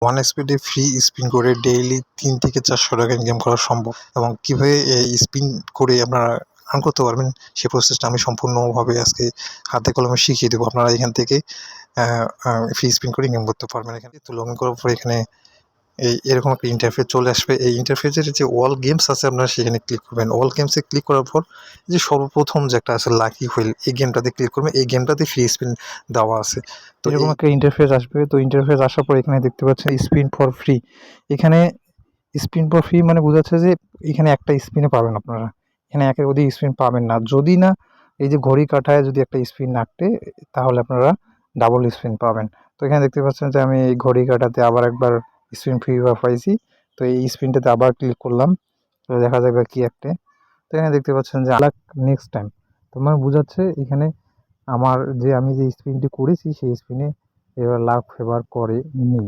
One স্পিডে free spin করে daily 300 থেকে 400 টাকা ইনকাম করা সম্ভব, এবং কীভাবে এই স্পিন করে আপনারা আর্ন করতে পারবেন সেই প্রসেসটা আমি সম্পূর্ণভাবে আজকে হাতে কলমে শিখিয়ে দেবো। আপনারা এখান থেকে ফ্রি স্পিন করে ইনকাম করতে পারবেন। এখানে তো লগ ইন করার পর এখানে এরকম একটা ইন্টারফেস চলে আসবে। এই ইন্টারফেসের যে অল গেমস আছে আপনারা সেখানে ক্লিক করবেন। অল গেমসে ক্লিক করার পর যে সর্বপ্রথম যে একটা আছে লাকি হুইল, এই গেমটাতে ক্লিক করবেন। এই গেমটাতে ফ্রি স্পিন দেওয়া আছে। তো এরকম একটা ইন্টারফেস আসবে। তো ইন্টারফেস আসার পর এখানে দেখতে পাচ্ছেন স্পিন ফর ফ্রি। এখানে স্পিন ফর ফ্রি মানে বোঝাচ্ছে যে এখানে একটা স্পিনে পাবেন আপনারা, এখানে একের অধিক স্পিন পাবেন না। যদি না এই যে ঘড়ি কাঁটায় যদি একটা স্পিন আঁকতে, তাহলে আপনারা ডাবল স্পিন পাবেন। তো এখানে দেখতে পাচ্ছেন যে আমি এই ঘড়ি কাঁটাতে আবার একবার স্পিন ফ্রি পাইছি। তো এই স্পিনটাতে আবার ক্লিক করলাম, তো দেখা যাবে কি একটা। তো এখানে দেখতে পাচ্ছেন যে আলাক নেক্সট টাইম, তো মানে বোঝাচ্ছে এখানে আমি যে স্পিনটি করেছি সেই স্পিনে এবার লাভ ফেভার করে নি।